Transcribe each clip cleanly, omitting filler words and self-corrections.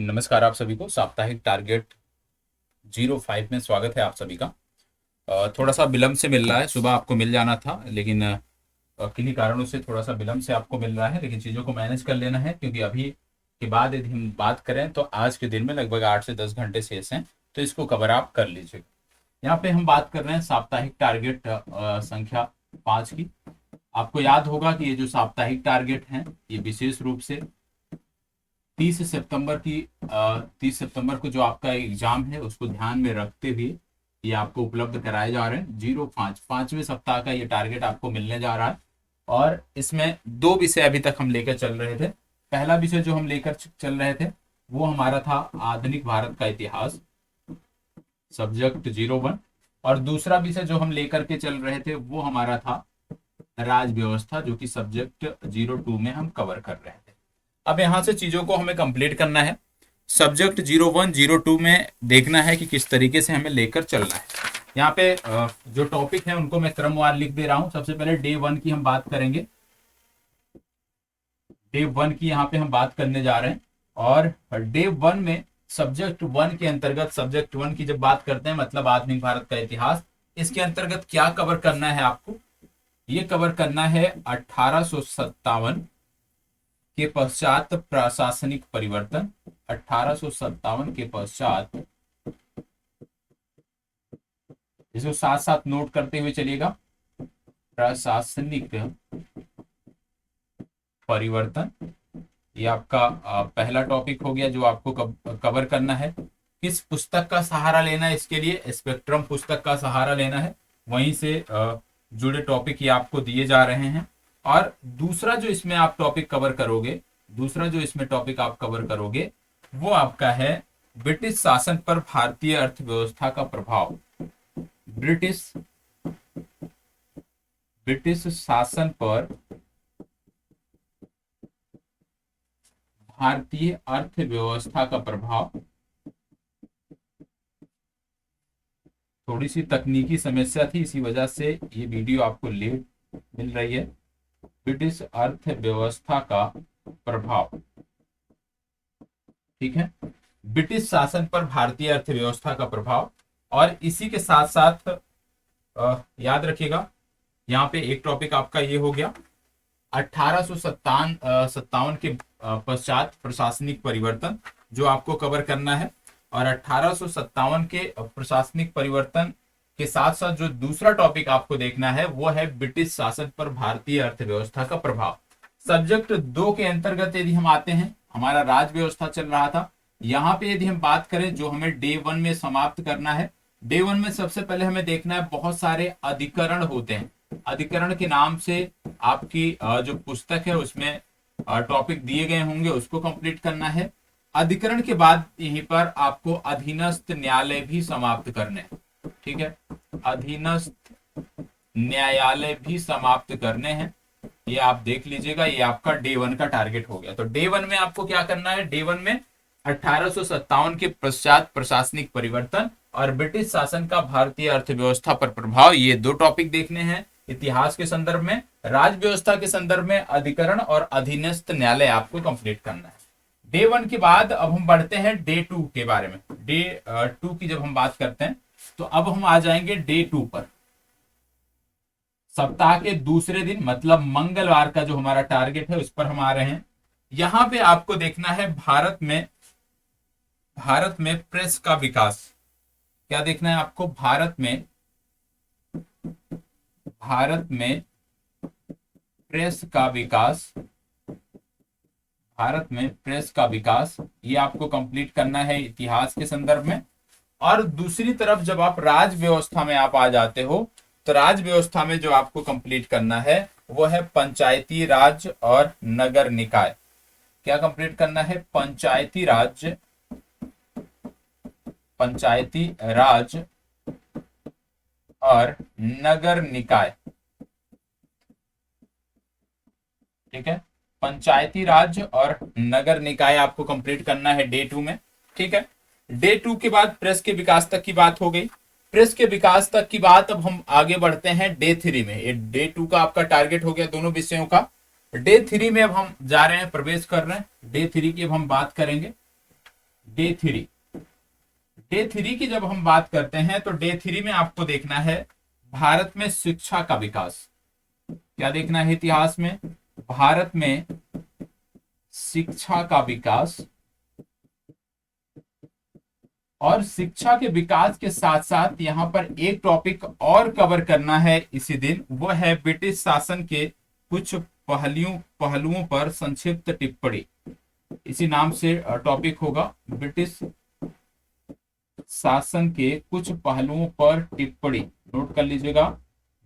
नमस्कार आप सभी को साप्ताहिक टारगेट 05 में स्वागत है आप सभी का। थोड़ा सा विलंब से मिल रहा है। सुबह आपको मिल जाना था, लेकिन किन्हीं कारणों से थोड़ा सा विलंब से आपको मिल रहा है, लेकिन चीज़ों को मैनेज कर लेना है, क्योंकि अभी के बाद यदि हम बात करें तो आज के दिन में लगभग 8 से 10 घंटे शेष हैं, तो इसको कवर आप कर लीजिएगा। यहाँ पे हम बात कर रहे हैं साप्ताहिक टारगेट संख्या 5 की। आपको याद होगा कि ये जो साप्ताहिक टारगेट हैं ये विशेष रूप से 30 सितंबर को जो आपका एग्जाम है उसको ध्यान में रखते हुए ये आपको उपलब्ध कराए जा रहे हैं। 05 सप्ताह का ये टारगेट आपको मिलने जा रहा है, और इसमें दो विषय अभी तक हम लेकर चल रहे थे। पहला विषय जो हम लेकर चल रहे थे वो हमारा था आधुनिक भारत का इतिहास, सब्जेक्ट 01, और दूसरा विषय जो हम लेकर के चल रहे थे वो हमारा था राज व्यवस्था, जो कि सब्जेक्ट 02 में हम कवर कर रहे थे। अब यहाँ से चीजों को हमें कंप्लीट करना है। सब्जेक्ट 01 02 में देखना है कि किस तरीके से हमें लेकर चलना है। यहाँ पे जो टॉपिक है उनको मैं क्रमवार लिख दे रहा हूं। सबसे पहले डे 1 की हम बात करेंगे। डे 1 की यहाँ पे हम बात करने जा रहे हैं, और डे 1 में सब्जेक्ट 1 के अंतर्गत, सब्जेक्ट 1 की जब बात करते हैं मतलब आधुनिक भारत का इतिहास, इसके अंतर्गत क्या कवर करना है आपको? ये कवर करना है 1857 के पश्चात प्रशासनिक परिवर्तन। 1857 के पश्चात, इसको साथ साथ नोट करते हुए चलिएगा, प्रशासनिक परिवर्तन। ये आपका पहला टॉपिक हो गया जो आपको कवर करना है। किस पुस्तक का सहारा लेना है इसके लिए? स्पेक्ट्रम पुस्तक का सहारा लेना है। वहीं से जुड़े टॉपिक ये आपको दिए जा रहे हैं। और दूसरा जो इसमें आप टॉपिक कवर करोगे, वो आपका है ब्रिटिश शासन पर भारतीय अर्थव्यवस्था का प्रभाव। ब्रिटिश शासन पर भारतीय अर्थव्यवस्था का प्रभाव। थोड़ी सी तकनीकी समस्या थी, इसी वजह से ये वीडियो आपको लेट मिल रही है। ब्रिटिश अर्थव्यवस्था का प्रभाव, ठीक है, ब्रिटिश शासन पर भारतीय अर्थव्यवस्था का प्रभाव। और इसी के साथ साथ याद रखिएगा, यहाँ पे एक टॉपिक आपका ये हो गया 1857 के पश्चात प्रशासनिक परिवर्तन, जो आपको कवर करना है। और 1857 के प्रशासनिक परिवर्तन के साथ साथ जो दूसरा टॉपिक आपको देखना है वो है ब्रिटिश शासन पर भारतीय अर्थव्यवस्था का प्रभाव। सब्जेक्ट 2 के अंतर्गत यदि हम आते हैं, हमारा राज व्यवस्था चल रहा था। यहाँ पे यदि हम बात करें जो हमें डे 1 में समाप्त करना है, डे 1 में सबसे पहले हमें देखना है बहुत सारे अधिकरण होते हैं। अधिकरण के नाम से आपकी जो पुस्तक है उसमें टॉपिक दिए गए होंगे, उसको कंप्लीट करना है। अधिकरण के बाद यहीं पर आपको अधीनस्थ न्यायालय भी समाप्त करने हैं, ठीक है, अधीनस्थ न्यायालय भी समाप्त करने हैं। ये आप देख लीजिएगा, ये आपका डे 1 का टारगेट हो गया। तो डे 1 में आपको क्या करना है? डे 1 में 1857 के पश्चात प्रशासनिक परिवर्तन और ब्रिटिश शासन का भारतीय अर्थव्यवस्था पर प्रभाव, ये दो टॉपिक देखने हैं। इतिहास के संदर्भ में, राज व्यवस्था के संदर्भ में अधिकरण और अधीनस्थ न्यायालय आपको कंप्लीट करना है। डे 1 के बाद अब हम बढ़ते हैं डे 2 के बारे में। डे 2 की जब हम बात करते हैं तो अब हम आ जाएंगे डे 2 पर। सप्ताह के दूसरे दिन मतलब मंगलवार का जो हमारा टारगेट है उस पर हम आ रहे हैं। यहां पे आपको देखना है भारत में प्रेस का विकास। क्या देखना है आपको? भारत में प्रेस का विकास। भारत में प्रेस का विकास, ये आपको कंप्लीट करना है इतिहास के संदर्भ में। और दूसरी तरफ जब आप राज व्यवस्था में आप आ जाते हो तो राज व्यवस्था में जो आपको कंप्लीट करना है वो है पंचायती राज और नगर निकाय। क्या कंप्लीट करना है? पंचायती राज और नगर निकाय, ठीक है, पंचायती राज और नगर निकाय आपको कंप्लीट करना है डे 2 में, ठीक है। डे 2 के बाद प्रेस के विकास तक की बात हो गई। प्रेस के विकास तक की बात, अब हम आगे बढ़ते हैं डे 3 में। ये डे 2 का आपका टारगेट हो गया दोनों विषयों का। डे 3 में अब हम जा रहे हैं, प्रवेश कर रहे हैं। डे 3 की अब हम बात करेंगे। डे 3। डे 3 की जब हम बात करते हैं तो डे 3 में आपको देखना है भारत में शिक्षा का विकास। क्या देखना है इतिहास में? भारत में शिक्षा का विकास। और शिक्षा के विकास के साथ साथ यहां पर एक टॉपिक और कवर करना है इसी दिन, वो है ब्रिटिश शासन के कुछ पहलुओं पर संक्षिप्त टिप्पणी। इसी नाम से टॉपिक होगा, ब्रिटिश शासन के कुछ पहलुओं पर टिप्पणी। नोट कर लीजिएगा,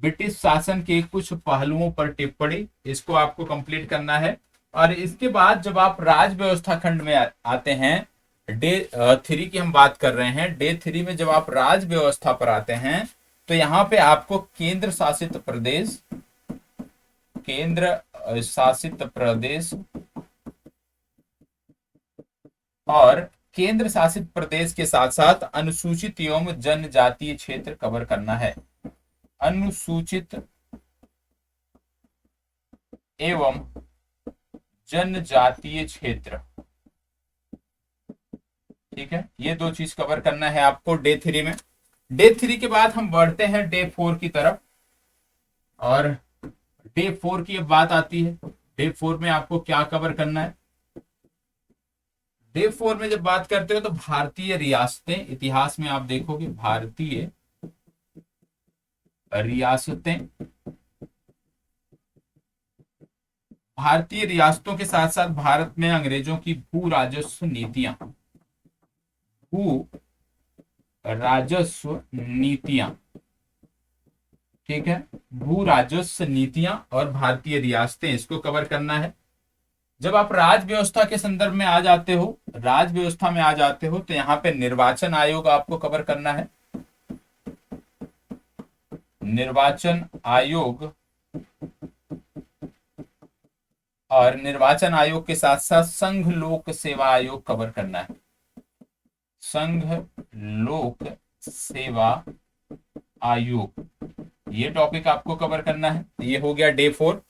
ब्रिटिश शासन के कुछ पहलुओं पर टिप्पणी, इसको आपको कंप्लीट करना है। और इसके बाद जब आप राज व्यवस्था खंड में आते हैं, डे 3 की हम बात कर रहे हैं, डे 3 में जब आप राज व्यवस्था पर आते हैं तो यहां पे आपको केंद्र शासित प्रदेश और केंद्र शासित प्रदेश के साथ साथ अनुसूचित एवं जनजातीय क्षेत्र कवर करना है। अनुसूचित एवं जनजातीय क्षेत्र, ठीक है, ये दो चीज कवर करना है आपको डे 3 में। डे 3 के बाद हम बढ़ते हैं डे 4 की तरफ, और डे 4 की अब बात आती है। डे 4 में आपको क्या कवर करना है? डे 4 में जब बात करते हो तो भारतीय रियासतें, इतिहास में आप देखोगे भारतीय रियासतें, भारतीय रियासतों के साथ साथ भारत में अंग्रेजों की भू राजस्व नीतियां, ठीक है, भू राजस्व नीतियां और भारतीय रियासतें, इसको कवर करना है। जब आप राज व्यवस्था के संदर्भ में आ जाते हो, राज व्यवस्था में आ जाते हो तो यहाँ पे निर्वाचन आयोग आपको कवर करना है। निर्वाचन आयोग, और निर्वाचन आयोग के साथ साथ संघ लोक सेवा आयोग कवर करना है। संघ लोक सेवा आयोग, ये टॉपिक आपको कवर करना है। ये हो गया डे 4।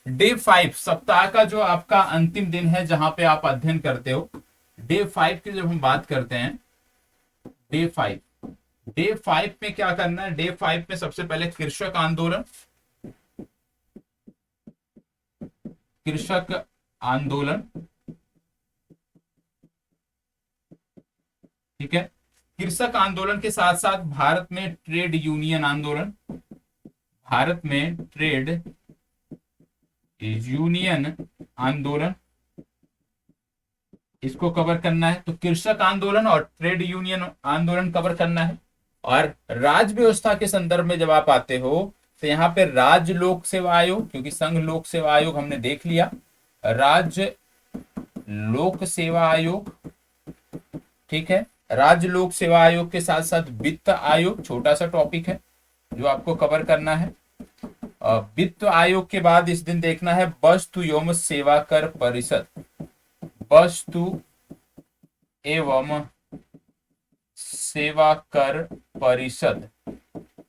डे 5 सप्ताह का जो आपका अंतिम दिन है जहां पे आप अध्ययन करते हो। डे 5 की जब हम बात करते हैं, डे 5 में क्या करना है? डे 5 में सबसे पहले कृषक आंदोलन, ठीक है, कृषक आंदोलन के साथ साथ भारत में ट्रेड यूनियन आंदोलन, भारत में ट्रेड यूनियन आंदोलन, इसको कवर करना है। तो कृषक आंदोलन और ट्रेड यूनियन आंदोलन कवर करना है। और राज्य व्यवस्था के संदर्भ में जब आप आते हो तो यहाँ पे राज्य लोक सेवा आयोग, क्योंकि संघ लोक सेवा आयोग हमने देख लिया, राज्य लोक सेवा आयोग, ठीक है, राज्य लोक सेवा आयोग के साथ साथ वित्त आयोग, छोटा सा टॉपिक है जो आपको कवर करना है। वित्त आयोग के बाद इस दिन देखना है वस्तु एवं सेवा कर परिषद, वस्तु एवं सेवा कर परिषद,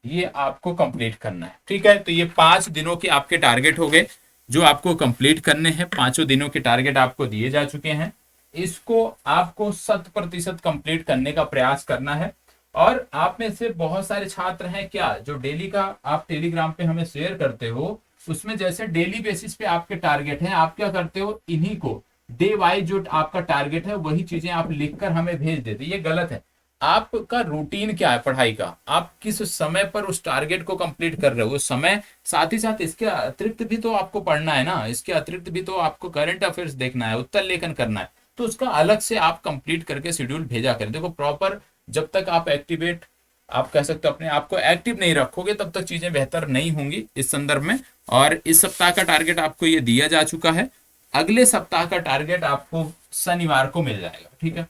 ये आपको कंप्लीट करना है। ठीक है, तो ये 5 दिनों के आपके टारगेट हो गए जो आपको कंप्लीट करने हैं। 5 दिनों के टारगेट आपको दिए जा चुके हैं, इसको आपको 100% कंप्लीट करने का प्रयास करना है। और आप में से बहुत सारे छात्र हैं क्या जो डेली का आप टेलीग्राम पे हमें शेयर करते हो, उसमें जैसे डेली बेसिस पे आपके टारगेट हैं, आप क्या करते हो, इन्हीं को डे वाइज जो आपका टारगेट है वही चीजें आप लिखकर हमें भेज देते। ये गलत है। आपका रूटीन क्या है पढ़ाई का, आप किस समय पर उस टारगेट को कंप्लीट कर रहे हो, उस समय, साथ ही साथ इसके अतिरिक्त भी तो आपको पढ़ना है ना, इसके अतिरिक्त भी तो आपको करंट अफेयर्स देखना है, उत्तर लेखन करना है, तो उसका अलग से आप कंप्लीट करके शेड्यूल भेजा करें। देखो प्रॉपर जब तक आप एक्टिवेट, आप कह सकते हो अपने आप को एक्टिव नहीं रखोगे तब तक चीजें बेहतर नहीं होंगी इस संदर्भ में। और इस सप्ताह का टारगेट आपको ये दिया जा चुका है, अगले सप्ताह का टारगेट आपको शनिवार को मिल जाएगा। ठीक है,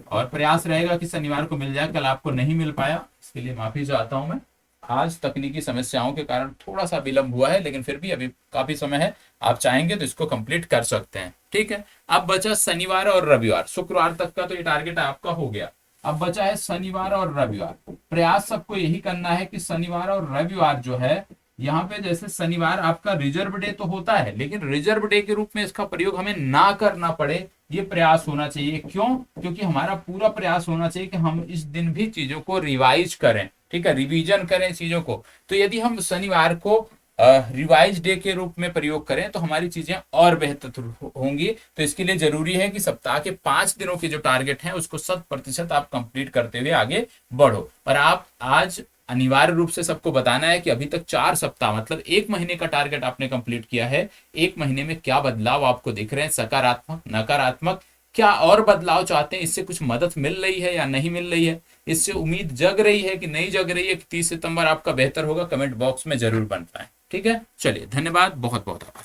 और प्रयास रहेगा कि शनिवार को मिल जाए। कल आपको नहीं मिल पाया, इसके लिए माफी चाहता हूं मैं। आज तकनीकी समस्याओं के कारण थोड़ा सा विलंब हुआ है, लेकिन फिर भी अभी काफी समय है, आप चाहेंगे तो इसको कंप्लीट कर सकते हैं। ठीक है, अब बचा शनिवार और रविवार, शुक्रवार तक का तो ये टारगेट आपका हो गया। अब बचा है शनिवार और रविवार। प्रयास सबको यही करना है कि शनिवार और रविवार जो है यहाँ पे जैसे शनिवार आपका रिजर्व डे तो होता है, लेकिन रिजर्व डे के रूप में इसका प्रयोग हमें ना करना पड़े, ये प्रयास होना चाहिए। क्यों? क्योंकि हमारा पूरा प्रयास होना चाहिए कि हम इस दिन भी चीजों को रिवाइज करें, ठीक है, रिवीजन करें चीजों को। तो यदि हम शनिवार को रिवाइज डे के रूप में प्रयोग करें तो हमारी चीजें और बेहतर होंगी। तो इसके लिए जरूरी है कि सप्ताह के 5 दिनों के जो टारगेट हैं उसको 100% आप कंप्लीट करते हुए आगे बढ़ो। और आप आज अनिवार्य रूप से सबको बताना है कि अभी तक 4 सप्ताह मतलब 1 महीने का टारगेट आपने कंप्लीट किया है। 1 महीने में क्या बदलाव आपको दिख रहे हैं, सकारात्मक नकारात्मक, क्या और बदलाव चाहते हैं, इससे कुछ मदद मिल रही है या नहीं मिल रही है, इससे उम्मीद जग रही है कि नहीं जग रही है कि 30 सितंबर आपका बेहतर होगा, कमेंट बॉक्स में जरूर बन पाए। ठीक है, चलिए धन्यवाद, बहुत बहुत आभार।